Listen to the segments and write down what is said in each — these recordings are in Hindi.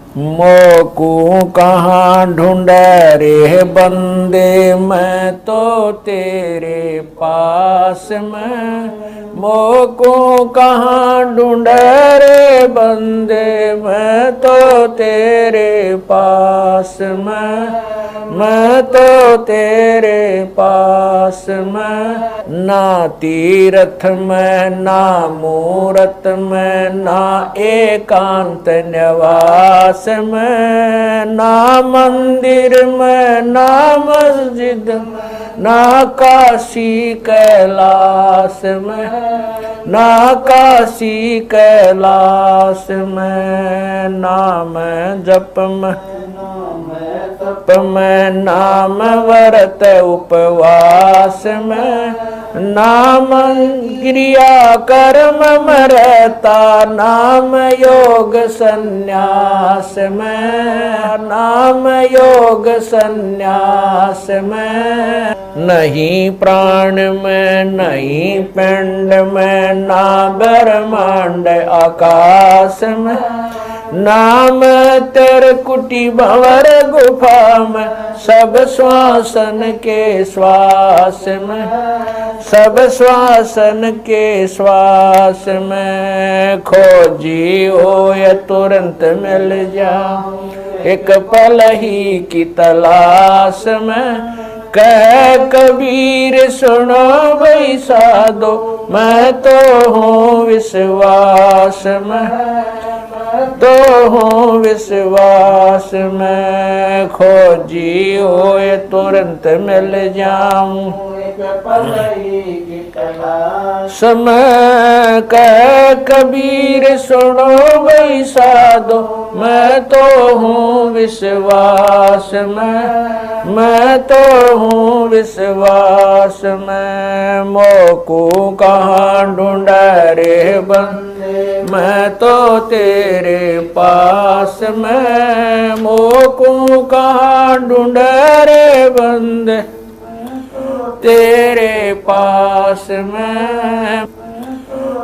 मोकू कहाँ ढूंढ रे बंदे, मैं तो तेरे पास में। मोकू कहाँ ढूंढ रे बंदे, मैं तो तेरे पास में। मैं तो तेरे पास में। ना तीरथ में ना मूरत में, ना एकांत निवास में, ना मंदिर में ना मस्जिद, ना काशी कैलाश में, ना काशी कैलाश में। नाम जप में नाम व्रत उपवास में, नाम क्रिया कर्म में रहता, नाम योग संन्यास में, नाम योग संन्यास में। नहीं प्राण में नहीं पिंड में, ना ब्रह्मांड आकाश में। नाम तेरे कुटी भंवर गुफा में, सब श्वासन के श्वास में, सब श्वासन के श्वास में। खोजी हो या तुरंत मिल जा, एक पल ही की तलाश में। कह कबीर सुनो भाई साधो, मैं तो हूँ विश्वास में, तो हूँ विश्वास में। खोजी हो ये तुरंत मिल जाऊं, समय कह कबीर सुनो भाई साधो, मैं तो हूँ विश्वास में, मैं तो हूँ विश्वास में। मोकू कहाँ ढूंढ रे बंदे, मैं तो तेरे पास में। मोकू कहाँ ढूंढ रे बंदे, तेरे पास में,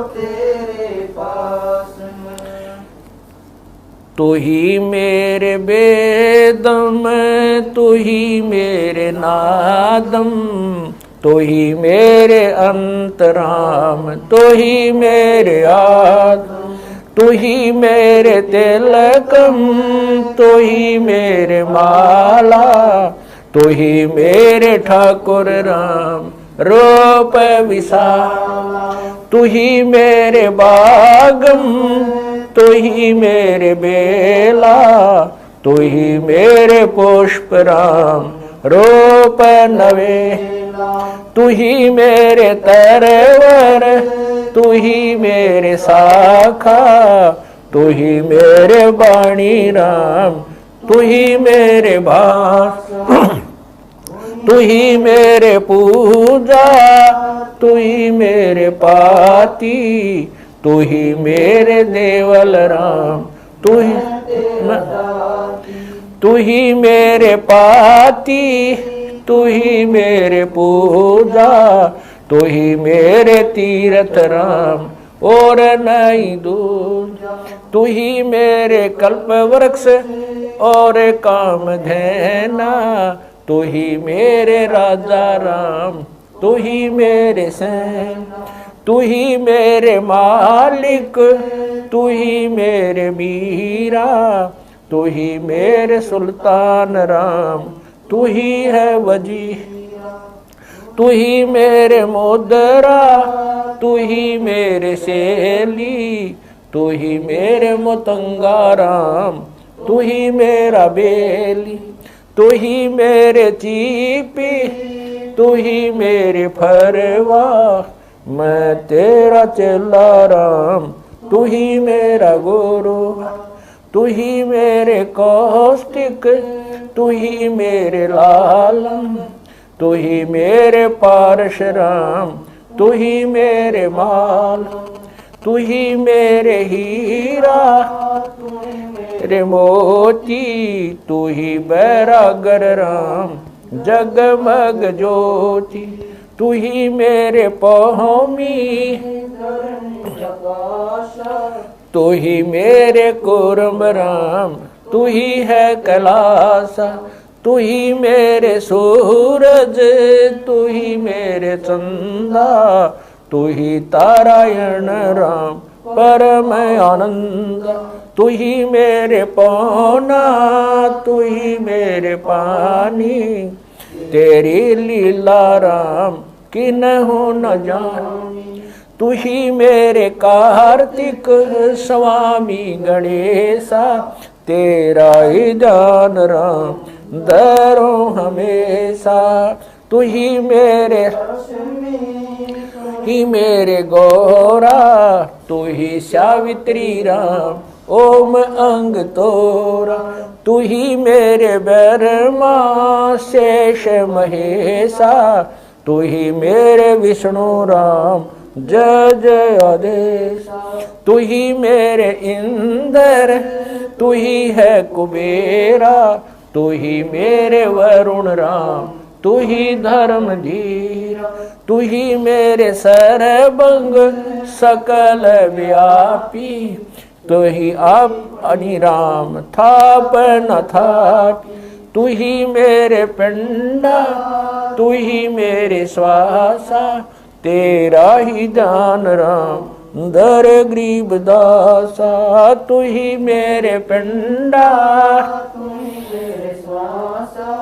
तेरे पास में। तू ही मेरे बेदम, तू ही मेरे नादम, तू ही मेरे अंतराम, तू ही मेरे आत्म, तू ही मेरे तिलकम, तू ही मेरे माला, तू ही मेरे ठाकुर राम रूप विशाला। तू ही मेरे बागम, तू ही मेरे बेला, तू ही मेरे पुष्प राम रूप नवेला। तू ही मेरे तरवर, तू ही मेरे शाखा, तू ही मेरे बाणी राम, तू ही मेरे भास, तू ही मेरे पूजा, तू ही मेरे पाती, तू ही मेरे देवल राम, तू ही मेरे पाती, तू ही मेरे पूजा, तू ही मेरे तीरथ राम और नहीं दूजा। तू ही मेरे कल्प वृक्ष और काम धैना, तू ही मेरे राजा राम, तू ही मेरे सैन, तू ही मेरे मालिक, तू ही मेरे मीरा, तू ही मेरे सुल्तान राम, तू ही है वजी, तू ही मेरे मुद्रा, तू ही मेरे शेली, तू ही मेरे मुतंगा राम, तू ही मेरा बेली, तू ही मेरे चीपी, तू ही मेरे फरवा, मैं तेरा चेला राम, तू ही मेरा गुरु, तू ही मेरे कौष्टिक, तू ही मेरे लालम, तू ही मेरे पारशुराम, तू ही मेरे माल, तू ही मेरे हीरा, तेरे मोती, तू ही बैरागर राम, जगमग ज्योति, तू ही मेरे पौमी, तू ही मेरे कुर्म राम, तू ही है कैलासा, तू ही मेरे सूरज, तू ही मेरे चंदा, तू ही तारायण राम परम आनंद, तू ही मेरे पौना, तू ही मेरे पानी, तेरी लीला राम किन्हु न जानी। तू ही मेरे कार्तिक स्वामी गणेशा, तेरा ही ध्यान राम धरो हमेशा। तू ही मेरे गौरा, तू ही सावित्री राम ओम अंग तोरा, तू ही मेरे ब्रह्मा शेष महेशा, तू ही मेरे विष्णु राम जय जय आदेश। तू ही मेरे इंद्र, तू ही है कुबेरा, तू ही मेरे वरुण राम, तू ही धर्म धीरा, तू ही मेरे सर्वंग सकल व्यापी, तू ही आप अनिराम थाप न थापी। तू ही मेरे पिंडा, तू ही मेरे श्वासा, तेरा ही दान राम दर गरीब दासा। तू ही मेरे पिंडा, तू ही मेरे श्वासा,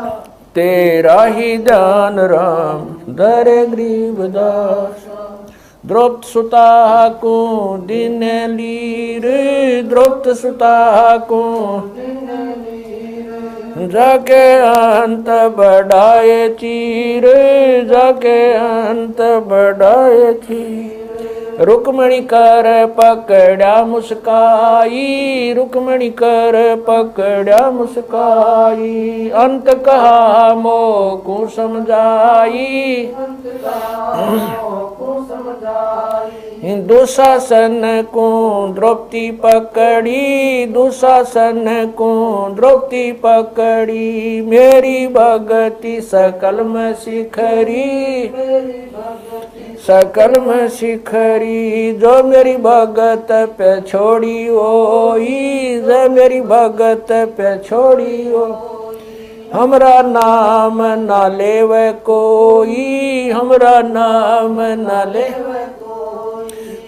तेरा ही दान राम दर गरीब दासा। द्रौपद सुता को दिन लीर, द्रौपद सुता को जाके अंत बढ़ाए चीर, जाके अंत बढ़ाए चीर। रुक्मणी कर पकड़ा मुस्काई, रुक्मणी कर पकड़ा मुस्काई, अंत कहा मोह को समझाई, दुशासन को द्रौपदी पकड़ी, दुशासन को द्रौपदी पकड़ी, मेरी भगति सकल में शिखरी, सकल में शिखरी। जो मेरी भगत पे छोड़ी ओई, जो मेरी भगत पे छोड़ी ओ, हमरा नाम ना लेवे कोई, हमरा नाम ना लेवे कोई।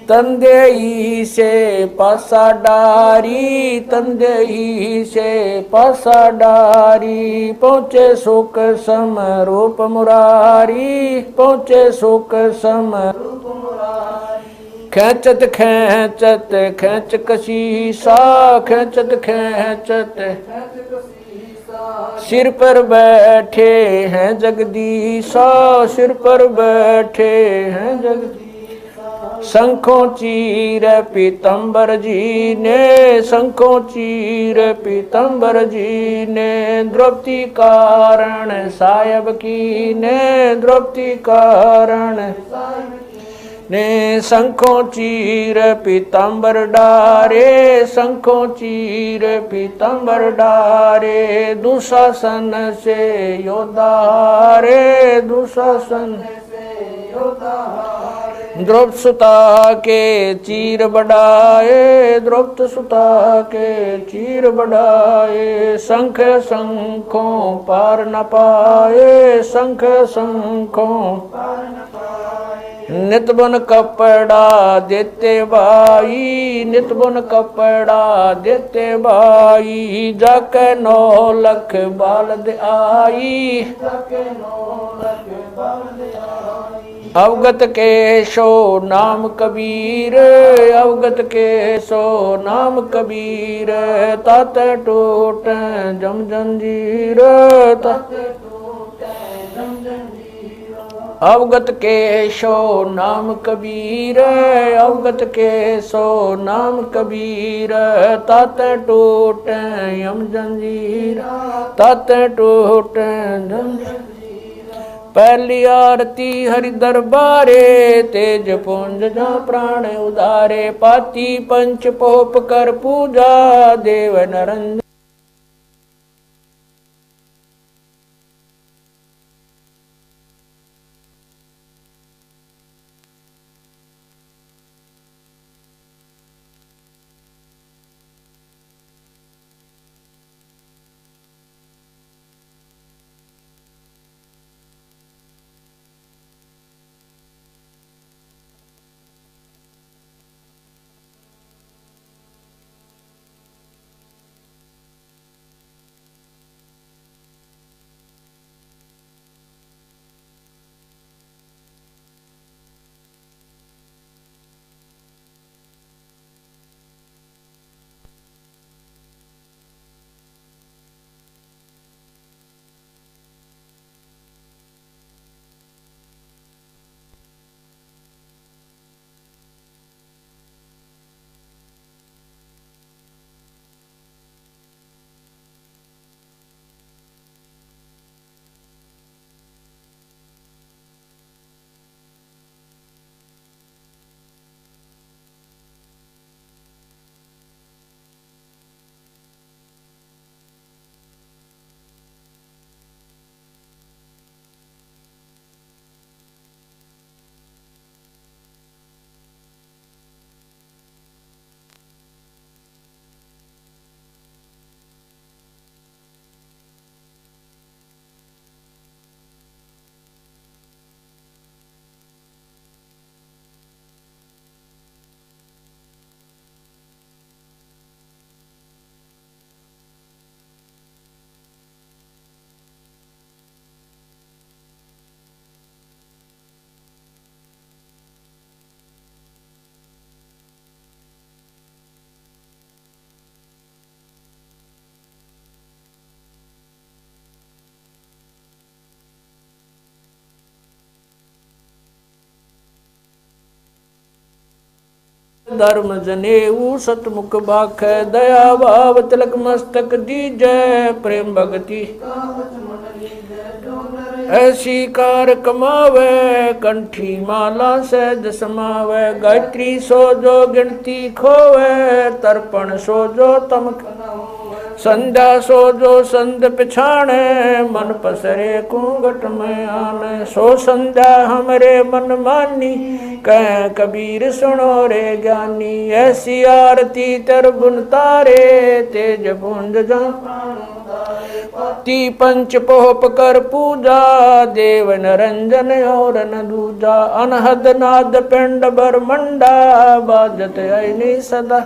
तंदेई से पासा डारी, तंदेई से पासा डारी, पहुँचे सुख सम रूप मुरारी, पहुँचे सुख सम रूप मुरारी। खेचत खेचत खेच कशीसा, खेचत खेचत सिर पर बैठे हैं जगदीशा, सिर पर बैठे हैं जगदीशा। शंखों चीर पीतम्बर जी ने, शंखों चीर पीतम्बर जी ने, द्रौपदी कारण सायब की ने, द्रौपदी कारण ने। शंखों चीर पीतम्बर डारे, शंखों चीर पीतम्बर डारे, दुशासन से योद्धा हारे, दुशासन से योद्धा हारे। द्रौपद सुता के चीर बढ़ाए, द्रौपद सुता के चीर बढ़ाए, शंख शंखों पार न पाए, शंख शंखों पार न पाए। नित बुन कपड़ा देते भाई, नित बुन कपड़ा देते भाई, जाके 9 लख बालद आई, जाके 9 लख बालद आई। अवगत के सो नाम कबीर, अवगत के सो नाम कबीर, तात टूट जम जंजीर, तात टूट जम जंजीर। अवगत के सो नाम कबीर, अवगत के सो नाम कबीर, तात टूट यम जंजीर, तात टूट जंजीर। पहली आरती हरि दरबारे, तेज पुंज जा प्राण उदारे, पाती पंच पोप कर पूजा, देव नरंजन। धर्म जनेऊ सतमुख बाख दया भाव तिलक मस्तक दीजै प्रेम भगति ऐसी कार कमावे कंठी माला सहज समावे गायत्री सो जो गिनती खोवे तर्पण सो जो तम संध्या सो जो संध पिछाणे मन पसरे कुंगट में आने सो संध्या हमरे मन मानी कह कबीर सुनो रे ज्ञानी ऐसी आरती तर बुन तारे तेज पुंज जा ती पंच पोप कर पूजा देव नरंजन और न दूजा अनहद नाद पिंड बरमंडा बाजत ऐनी सदा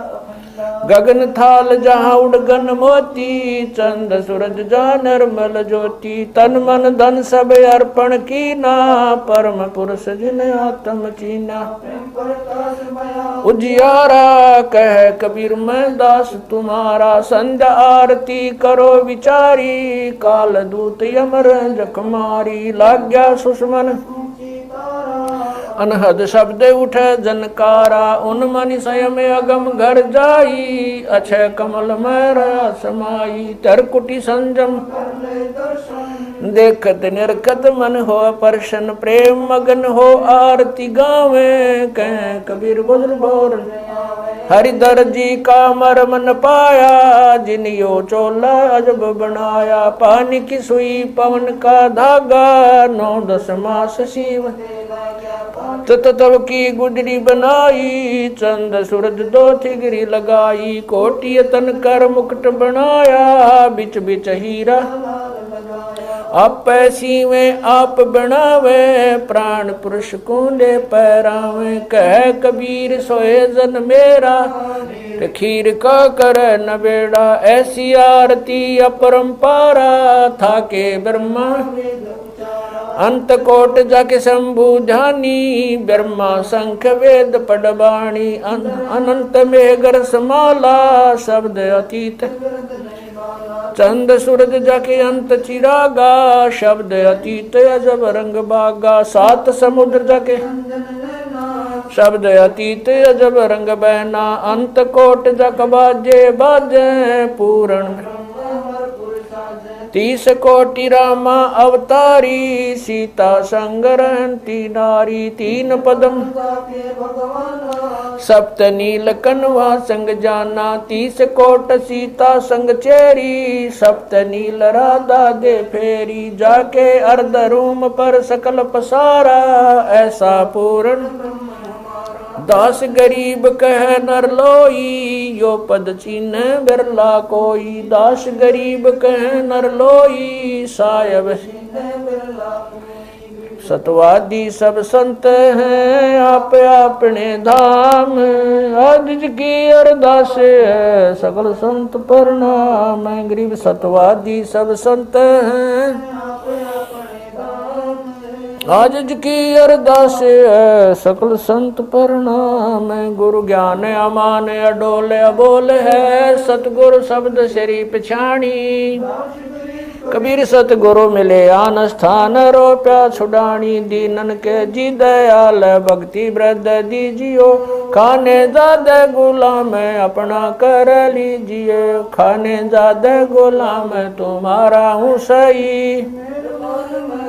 गगन थाल जहाँ उड़गन मोती चंद सूरज जा निर्मल ज्योति तन मन धन सब अर्पण कीना परम पुरुष जिन आत्म चीना उजियारा कह कबीर मैं दास तुम्हारा संध्या आरती करो विचारी काल दूत यमर जखमारी लाग्या सुषमन अनहद शब्द उठे जनकारा उन मनि स्वयं अगम घर जाई अक्षय कमल में समाई तरकुटी संजम देखत निरखत मन हो परशन प्रेम मगन हो आरती गावे कह कबीर बुजुर्ग बोर हरिधर जी का मरम न पाया जिनियो चोला अजब बनाया पानी की सुई पवन का धागा 9-10 मास शिव तब की गुजरी बनाई चंद सूरज 2 थिगरी लगाई कोटि तन कर मुकुट बनाया बिच बिच हीरा आप ऐसी में आप बनावे प्राण पुरुष कुंडे पैरावे कह कबीर सोए जन मेरा खीर का कर न बेड़ा ऐसी आरती अपरंपारा था के ब्रह्मा अंत कोट जाके शंभु ध्यानी ब्रह्मा शंख वेद पडबाणी अनंत मेघर समाला शब्द अतीत चंद सूरज जाके अंत चिरागा शब्द अतीत अजब रंग बागा 7 समुद्र जाके शब्द अतीत अजब रंग बहना अंत कोट जक बाजे बाजे पूर्ण 30 कोटि रामा अवतारी सीता संग रहती नारी 3 पदम सप्त नील कनवा संग जाना 30 कोट सीता संग चेरी सप्त नील राधा दे फेरी जाके अर्ध रूम पर सकल पसारा ऐसा पूर्ण 10 गरीब कह नर लोई यो पद चीन बिरला कोई 10 गरीब कह नर लोई सायब सतवादी सब संत हैं आप अपने धाम आज की अरदास है सकल संत प्रणाम गरीब सतवादी सब संत हैं आज की अरदास है सकल संत प्रणाम गुरु ज्ञान अमान अडोल अबोल है सतगुरु शब्द श्री पिछाणी कबीर सतगुरु मिले आन स्थान रोप्या छुड़ानी दीनन के जी दयाल भक्ति वृद्ध दीजियो खाने ज्यादा गुलाम अपना कर लीजिए खाने ज्यादा गुलाम तुम्हारा हूँ सही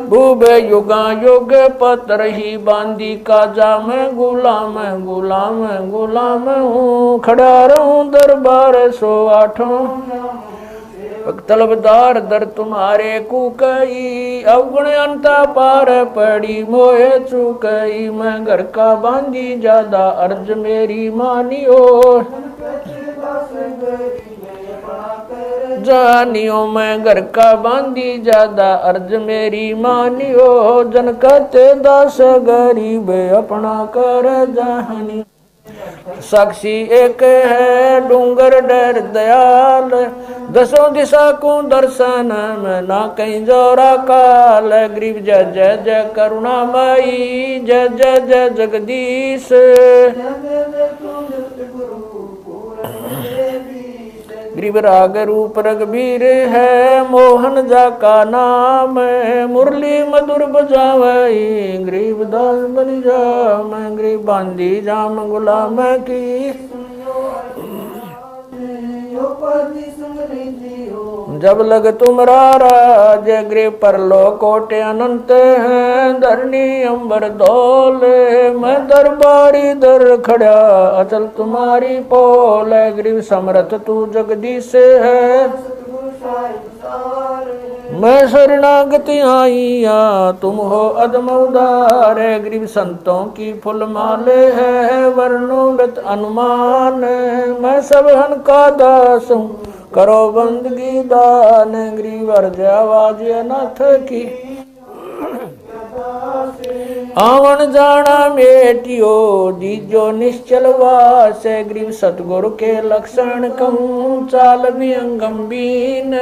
भूब युगा युग पत्र ही बांदी काजा मैं गुलाम गुलाम गुलाम हूँ खड़ा रहूं दरबार 108 तलबदार दर तुम्हारे कुकई अवगुण अंता पार पड़ी मोहे चुकई मैं घर का बांधी ज्यादा अर्ज मेरी मानियो जानियो मैं घर का बांधी ज्यादा अर्ज मेरी मानियो जन कहते 10 गरीब अपना कर जहानी साक्षी एक है डूंगर डर दयाल 10 दिशा को दर्शन में ना कहीं जोरा काल गरीब जय जय जय करुणामयी जय जय जय जगदीश ग्रीव राग रूप रघुबीर है, मोहन जा का नाम, मुरली मधुर बजावई, ग्रीव दास बलि जाम, ग्रीव बांधी जाम गुलाम की, जब लग तुमरा जय ग्रीव पर लो कोटे अनंत हैं, धरनी अंबर दौले, मैं दरबारी दर खड़ा, अचल तुम्हारी पोल, ग्रीव समरथ तू जगदीश है, मैं शरणागति आईया, तुम हो अदम उदार, ग्रीव संतों की फुल माले है, वर्णोगत अनुमान, मैं सब हन का दास हूँ, करो बंदगी दान, ग्रीव अर्ज आवाज अनाथ की, आवन जाना मेटियो, दीजो निश्चल वास, ग्रीव सतगुरु के लक्षण कहूँ, चाल भी अंगम्बीन,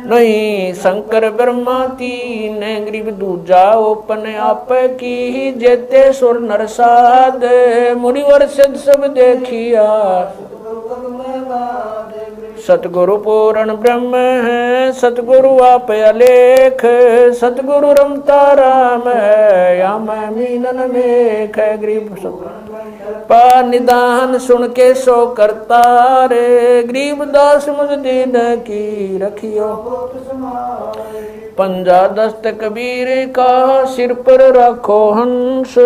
नहीं शंकर ब्रह्मा तीन, ग्रीव दूजा ओपन आप की, जेते सुर नरसाद, मुनिवर सिद्ध सब देखिया, सतगुरु पूर्ण ब्रह्म है, सतगुरु आप अलेख, सतगुरु रमता राम है, या मैं मीनन मेख, ग्रीव पा निदान सुन के सो करता रे, ग्रीव दास मुझ दीन की रखियो, पंजा दस्त कबीर का, सिर पर रखो हंस,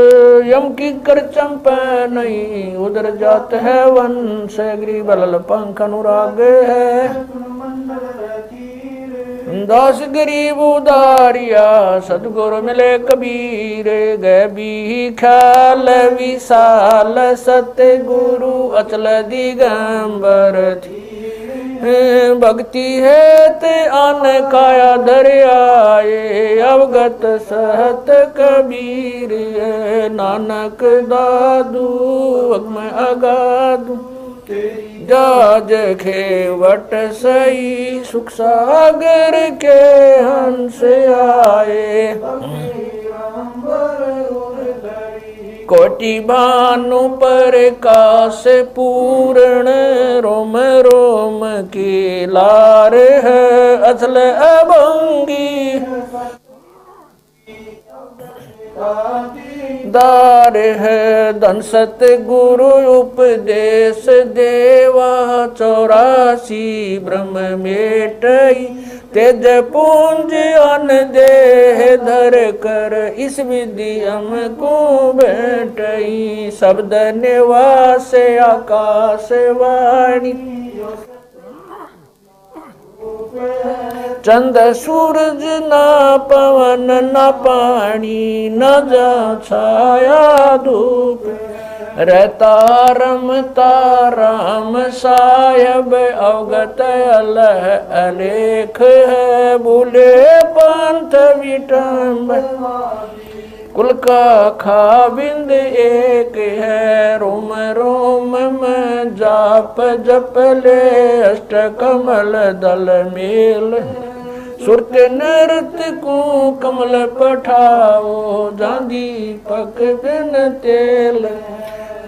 यम की कर चंप नहीं, उधर जात है वंश, ग्रीव लल पंख अनुराग है, दास गरीब उदारिया, सतगुरु मिले कबीर, गए भी ख्याल विशाल, सतगुरु अचल दिगंबर थी, भक्ति है ते आन काया दरियाए, अवगत सहत कबीर, नानक दादू मैं अगादू, जाज खेवट सही, सुख सागर के हंस आए, कोटि भानु प्रकाश पूर्ण, रोम रोम की लार है, अचल अभंगी दार है, धन सत गुरु उपदेश देवा, 84 ब्रह्म मेटई, तेज पुंज अन देह धर कर, इस विधि हमको बैठई, शब्द निवास आकाश वाणी, चंद सूरज ना पवन न पानी, न जा छाया धूप, रहता रमता राम सायब, अवगत अलह अलेख है, भूले पंथ विटम्ब, कुल का खाबिंद एक है, रोम रोम में जाप जप ले, अष्ट कमल दल मेल, सुरत नृत्य को कमल पठाओ, जांदी पक बिन तेल,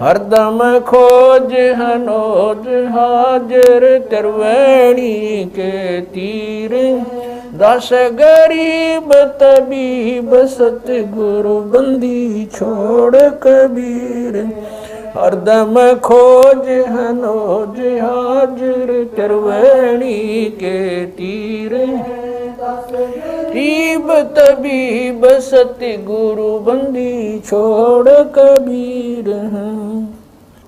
हरदम खोज हनोज हाजिर, त्रिवेणी के तीर, दास गरीब तबीब, सतगुरु बंदी छोड़ कबीर, हरदम खोज हनोज हाजिर, त्रिवेणी के तीर, गरीब तबीब सतगुरु बंदी छोड़ कबीर।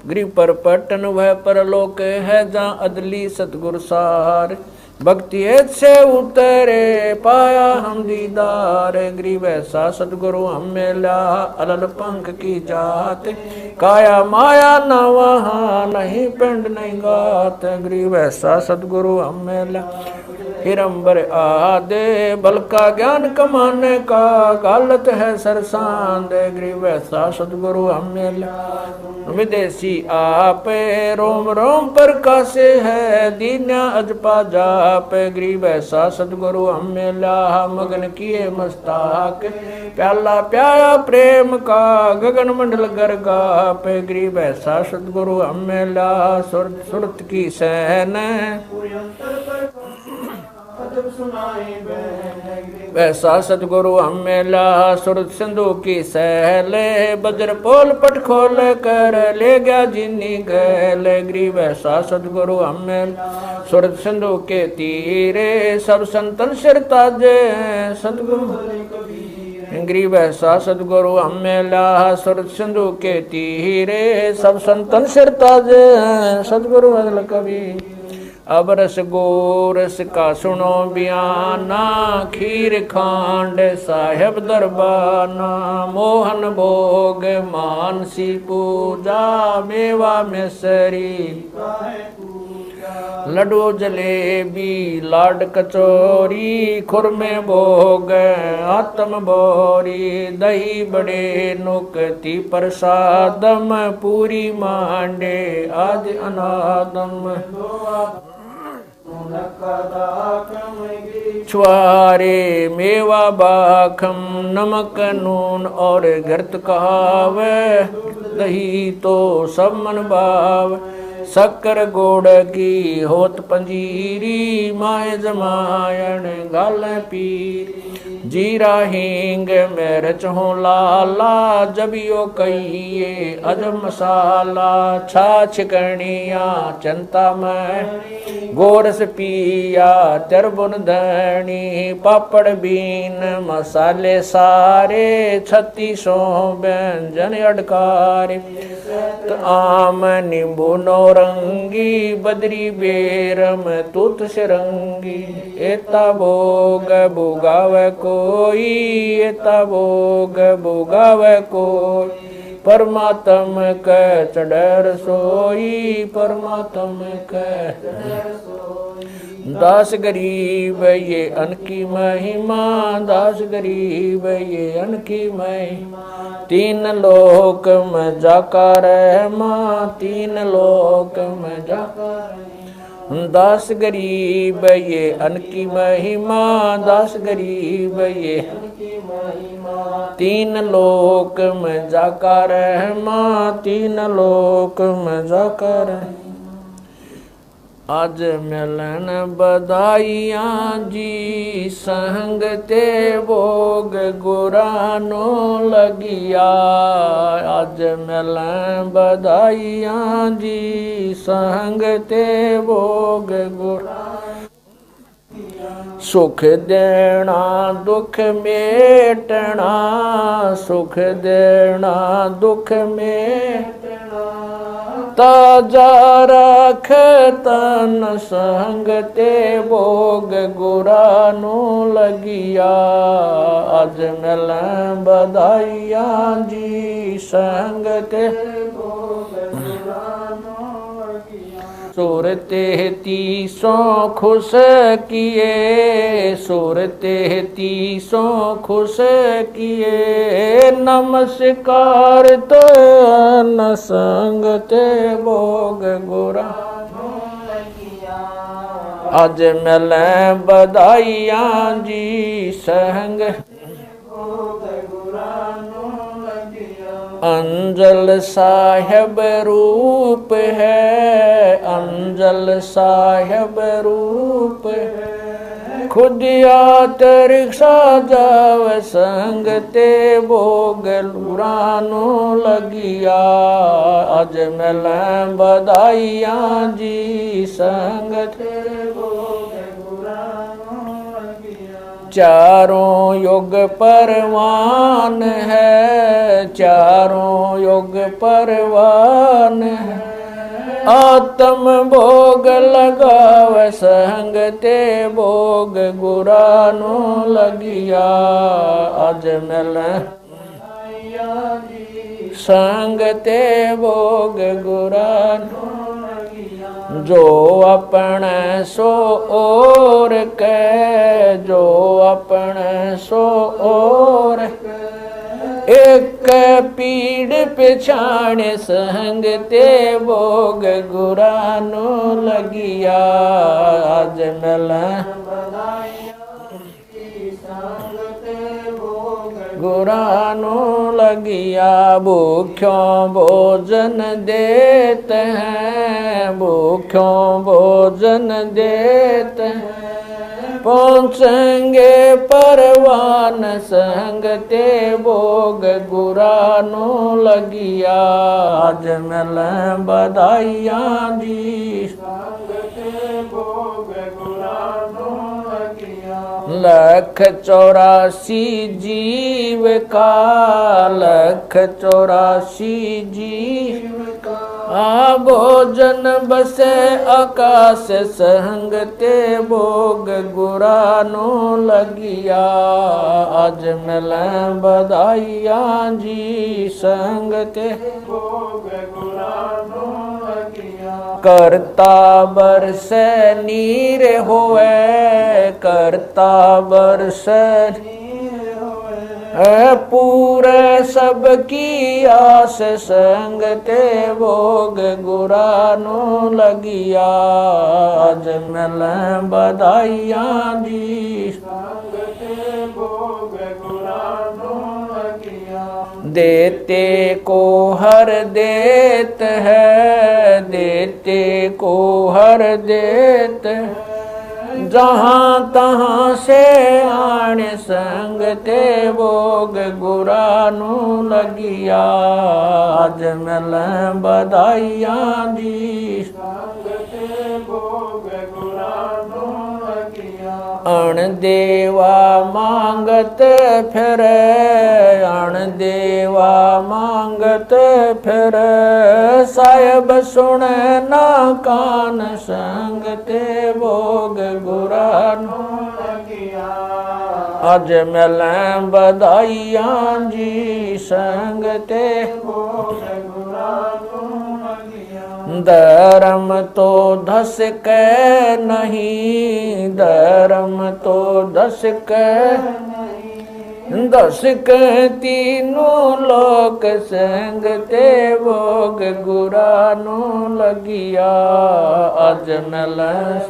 ग्रीव पर पटन वह परलोक है, जहाँ अदली सतगुरु सार, भक्ति से उतरे पाया हम दीदार, ग्रीव ऐसा सतगुरु हम मिला, अलल पंख की जात, काया माया न वहाँ नहीं पिंड नहीं गात, ग्रीव ऐसा सतगुरु हम मिला, हिरंबर आदे बल का ज्ञान कमाने का गालत है सरसांद गरीब ऐसा सतगुरु हमें विदेशी आप रोम रोम पर कासे है दीन्या अजपा जाप गरीब ऐसा सतगुरु हमें ला मगन किए मस्ताक प्याला प्याया प्रेम का गगन मंडल गरगा पे गरीब ऐसा सतगुरु हमें ला सुरत सुरत की सहन वैसा सतगुरु हमें ला सुरत सिंधु की सहले बज्र पोल पट खोल कर ले गया जिन्नी गैल गरीब ऐसा सतगुरु हमें सुरत सिंधु के तीरे सब संतन सिर ताजे सतगुरु गरीब ऐसा सतगुरु हमें ला सुरत सिंधु के तीरे सब संतन सिर ताजे सतगुरु अगल कवि अब रस गोरस का सुनो बयाना खीर खांड साहेब दरबाना मोहन भोग मानसी पूजा मेवा मिसरी लड्डू जलेबी लाड कचौरी खुरमे भोग आत्म बोरी दही बड़े नुकती प्रसादम पूरी मांडे आज अनादम छुआरे मेवा बाखम नमक नून और घृत कहाव दही तो सब मन भाव शक्कर गोड़ की होत पंजीरी माए जमायन गाल पीर जीरा हींग में रचहूँ लाला जबियो कहिए अजब मसाला छाछ कणिया चंता में गोरस पिया चरबुन धनी पापड़ बीन मसाले सारे 3600 व्यंजन अडकारे आम नींबू नौरंगी बदरी बेरम तुत सिरंगी एता भोग भुगाव कोई एता भोग भुगाव कोई परमात्म कै चढ़र सोई परमात्म कै दास गरीब ये अनकी महिमा दास गरीब ये अनकी महिमा तीन लोक में जाकर माँ तीन लोक में जाकर दास गरीब ये अनकी महिमा दास गरीब ये तीन लोक में जाकर माँ तीन लोक में जाकर आज मिलन बधाइयाँ जी संग ते भोग गुरानो लगिया आज मिलन बधाइयाँ जी संग ते भोग गुरानो सुख देना दुख मेटना सुख देना दुख मेटना ताजा रख तन संग ते भोग गुरानो लगिया आज मिलन बधाइयाँ जी संग ते भोग गुरानो सूरते 30 खुश किए सूरते 30 खुश किए नमस्कार तो न संग ते भोग गुरा आज मिले बधाइयाँ जी संग अंजल साहेब रूप है अंजल साहेब रूप है खुदिया रिक्शा जाव संग ते भोग लुरानो लगिया आज मिले बधाइयाँ जी संग ते भोग चारों युग परवान है चारों युग परवान है आत्म भोग लगाव संग ते भोग गुरानो लगिया आज मिले संग ते भोग गुरानो जो अपने सो और कह, जो अपने सो और एक पीड़ पिछाण संग ते भोग गुरानो लगिया। आज मिला गुरानो लगिया। भूख्यों भोजन देते हैं, भूख्यों भोजन देते हैं, पहुँचेंगे परवान संग ते भोग गुरानो लगिया। आज मिल बधाइयाँ दी संग ते भोग गुरानो लगिया। 184 जीव का, 184 जीव का भोजन बसे आकाश संग ते भोग गुरानो लगिया। आज मिल बधाइयाँ जी संग ते भोग गुरानो लगिया। करता बरसे नीर होए, करता बरसे पूरे सबकी आस संग ते भोग गुरानो लगिया। आज मिल बधाइयाँ दी संग ते भोग गुरानो लगिया। देते को हर देत है, देते को हर देत है, जहाँ तहाँ से आण संग ते भोग गुरानो लगिया। आज मिल बधाइयाँ दी संग ते भोग गुरानो लगिया। अण देवा मांगत फिरे, अण देवा मांगत फिरे, साहिब सुने ना कान संग ते भोग गुरानो लगिया। आज मिल बधाइयाँ जी संग ते भोग गुरानो लगिया। धर्म तो धस के नहीं, धर्म तो धस के नहीं, धस के तीनों लोक संग ते भोग गुरानो लगिया। आज मिल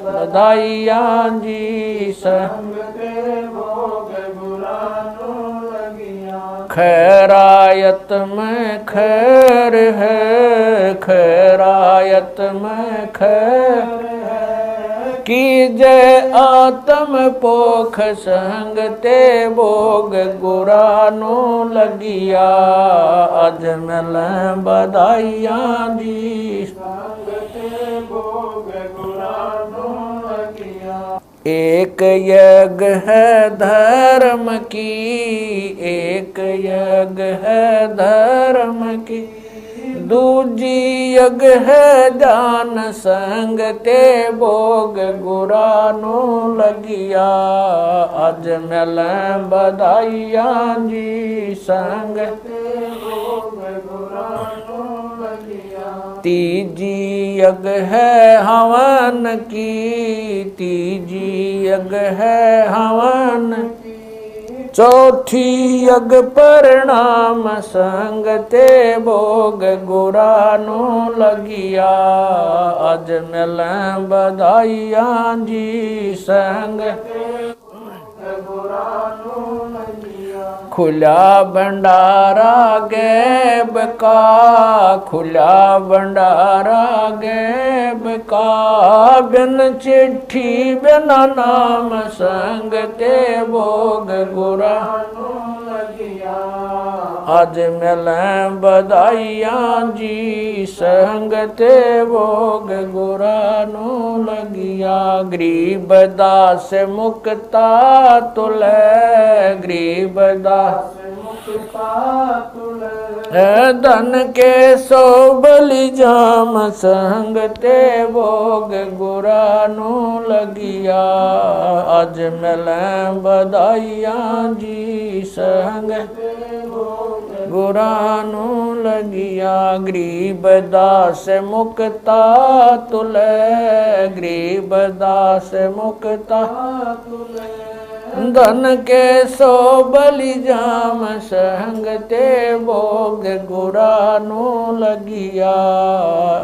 बधाइयाँ जी संग ते भोग गुरानो लगिया। खैरायत में खैर है, खैरायत में खैर है, कीजय आत्म पोख संग ते भोग गुरानो लगिया। आज मिल बधाइयाँ दी संग ते भोग गुरानो लगिया। एक यज्ञ है धर्म की, एक यज्ञ है धर्म की, दूजी यज्ञ है दान संग ते भोग गुरानो लगिया। आज मिल बधाइयाँ जी संग ते भोग गुरानो लगिया। तीजी यज्ञ है हवन की, तीजी यज्ञ है हवन की, चौथी यज्ञ परिणाम संग ते भोग गुरानो लगिया। आज मिल बधाइयाँ जी संग ते गुरानो लगिया। खुला भंडारा गैब का, खुला भंडारा गैब का, बिन चिट्ठी बिना नाम संग ते भोग गुरानो लगिया। आज मिल बधाइयाँ जी संग ते भोग गुरानो लगिया। गरीब दास मुक्ता तुले, गरीब दास मुक्ता तुले, धन के सो बलि जाम संग ते भोग गुरानो लगिया। आज मिल बधाइयाँ जी संग ते भोग गुरानु लगिया गरीब दास मुक्ता तुले गरीब दास मुक्ता तुले धन के सो बलि जाम संग ते भोग गुरानु लगिया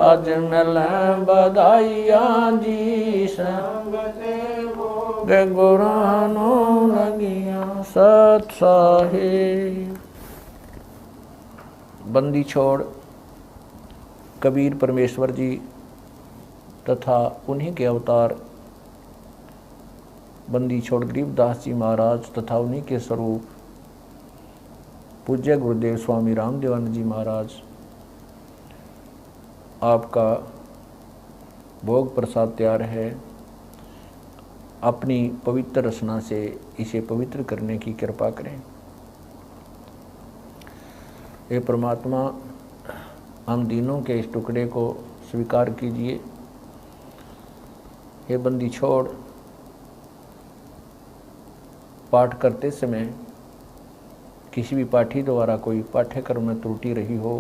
अज मिल बधाइया जी संग ते भोग गुरानु लगिया। सत साहिब। बंदी छोड़ कबीर परमेश्वर जी तथा उन्हीं के अवतार बंदी छोड़ गरीबदास जी महाराज तथा उन्हीं के स्वरूप पूज्य गुरुदेव स्वामी रामदेवानंद जी महाराज आपका भोग प्रसाद तैयार है। अपनी पवित्र रचना से इसे पवित्र करने की कृपा करें। हे परमात्मा, हम दीनों के इस टुकड़े को स्वीकार कीजिए। हे बंदी छोड़ पाठ करते समय किसी भी पाठी द्वारा कोई पाठ्यक्रम में त्रुटि रही हो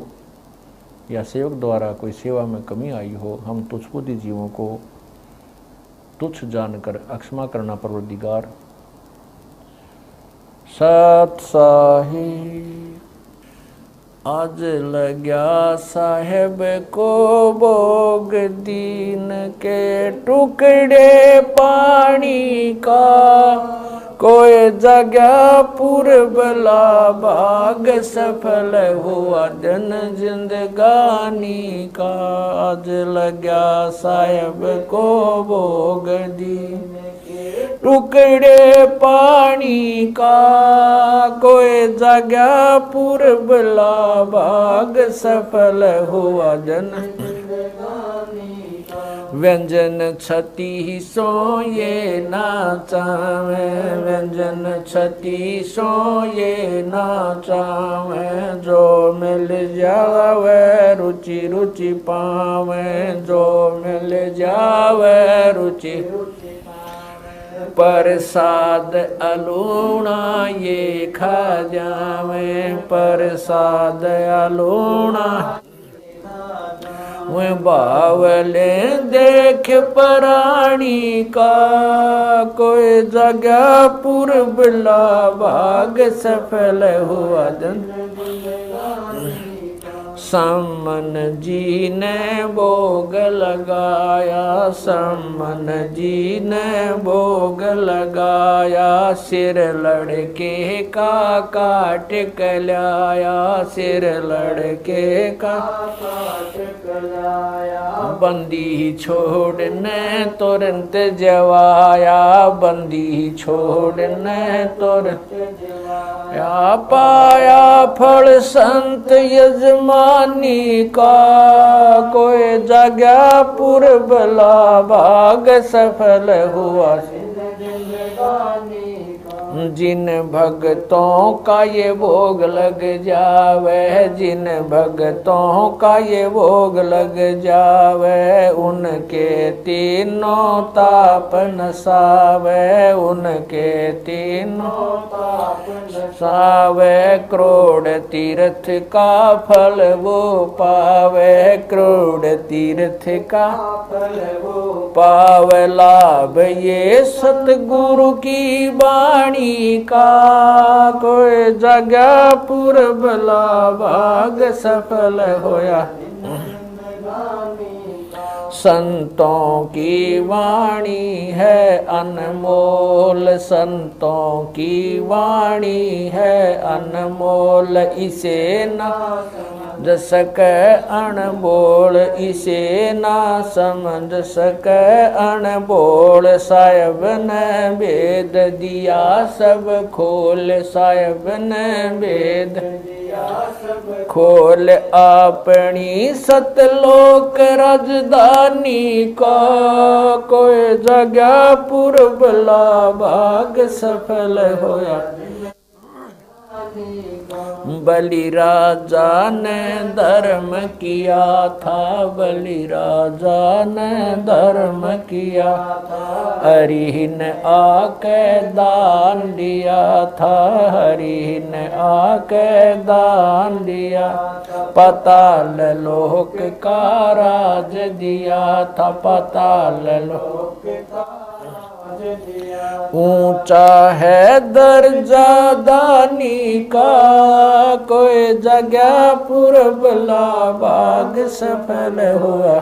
या सेवक द्वारा कोई सेवा में कमी आई हो, हम तुच्छबुद्धि जीवों को तुच्छ जानकर अक्षमा करना परवरदिगार। सत साहिब। आज लग्या साहेब को भोग दीन के टुकड़े पानी का, कोई जगह पूर्वला भाग सफल हुआ जन जिंदगानी का। आज लग्या साहेब को भोग दीन टुकड़े पानी का, कोई जगह पूर्वला भाग सफल हुआ जन व्यंजन छती सो ये ना चावे, व्यंजन छती सो ये ना चावे, जो मिल जावे रुचि रुचि पावे, जो मिल जावे रुचि प्रसाद अलूणा ये खा जावे, प्रसाद अलूणा वे बावले देख प्राणी का, कोई जगह पूर्वला भाग सफल हुआ जन। सम्मन जी ने भोग लगाया, सम्मन जी ने भोग लगाया, सिर लड़के का काट कलाया, सिर लड़के का काट कलाया। बंदी छोड़ने तुरंत जवाया, बंदी छोड़ने तुरंत जवाया, पाया फल संत यजमानी का, कोई जगह पूर्वला भाग सफल हुआ जिन भक्तों का ये भोग लग जावे, जिन भक्तों का ये भोग लग जावे, उनके तीनों ताप नसावे, उनके तीनों ताप नसावे। करोड़ तीर्थ का फल वो पावे, करोड़ तीर्थ का फल वो पावे। लाभ ये सतगुरु की वाणी का, कोई जगह पूर्वला भाग सफल होया। संतों की वाणी है अनमोल, संतों की वाणी है अनमोल, इसे ना समझ सके अनबोल, इसे ना समझ सके अनबोल। साहिब ने भेद दिया सब खोल, साहिब ने भेद दिया सब खोल। अपनी सतलोक राजधानी का, कोई जगह पूर्वला भाग सफल होया। बलि राजा ने धर्म किया था, बलि राजा ने धर्म किया था, हरि ने आके दान दिया था, हरि ने आके दान दिया, पाताल लोक का राज दिया था, पाताल लोक का ऊंचा है दर्जा दानी का, कोई जगह पुरबला बाग सफल हुआ,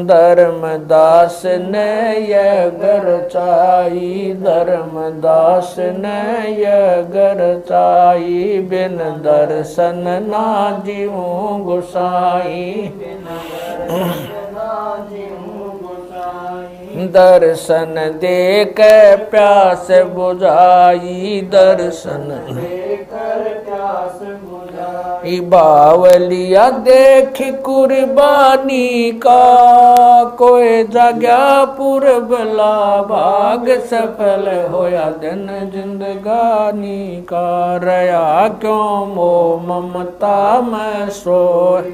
धर्मदास ने यह घर चाही, धर्मदास ने यह घर चाही, बिन दर्शन ना जीऊं गोसाई, दर्शन दे के प्यास बुझाई, दर्शन देकर प्यास बुझाई, बावलिया देख कुर्बानी का, कोई जगह पुरबला भाग सफल होया, दिन जिंदगानी का, रया क्यों मोह ममता में सोए,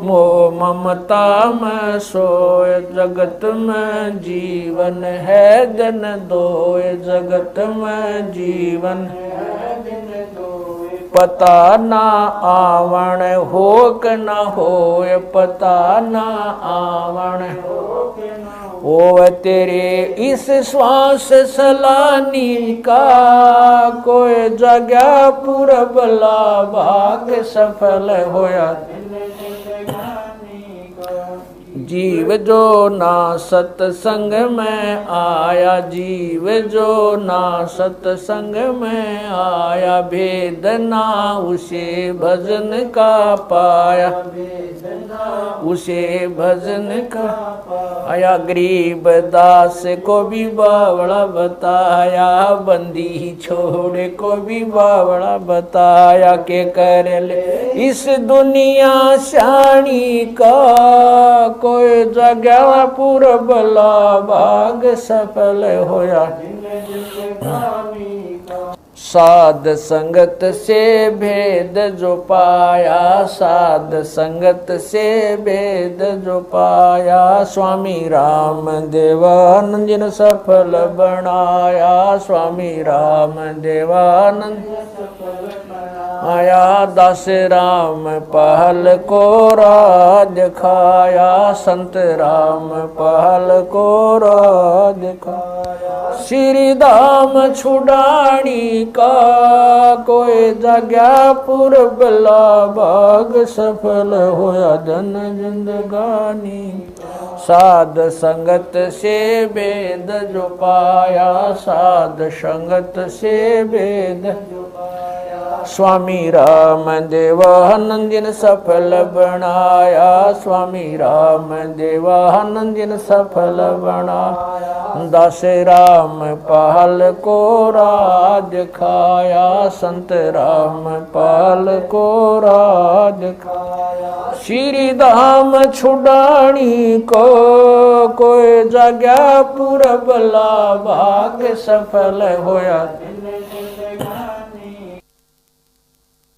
मोह ममता में सोए, जगत में जीवन है दिन दोए, जगत में जीवन है दिन दोए, पता ना आवण हो क न होए, पता ना आवण हो क न होए, तेरे इस श्वास सलानी का, कोई जगह पुरबला भाग सफल होया, जीव जो ना सत्संग में आया, जीव जो ना सत्संग में आया, भेद ना उसे भजन का पाया, उसे भजन का आया, गरीब दास को भी बावड़ा बताया, बंदी छोड़े को भी बावड़ा बताया, के कर ले इस दुनिया शानी का, कोई जगह पुरबला भाग सफल होया, साध संगत से भेद जो पाया, साध संगत से भेद जो पाया, स्वामी राम देवानंद जिन सफल बनाया, स्वामी राम देवानंद आया, दास राम पहल को राज खाया, संत राम पहल को राज खाया, श्री धाम छुड़ानी का, कोई जगह पुरबला भाग सफल होया, जन जिंदगानी, साध संगत से भेद जो पाया, साध संगत से भेद जो पाया, स्वामी राम देवानंद जिन सफल बनाया, स्वामी राम देवानंद जिन सफल बनाया, दास राम पहल को राज खाया, संत राम पहल को राज खाया, श्री धाम छुड़ानी को, कोई जगह पुरबला भाग सफल होया,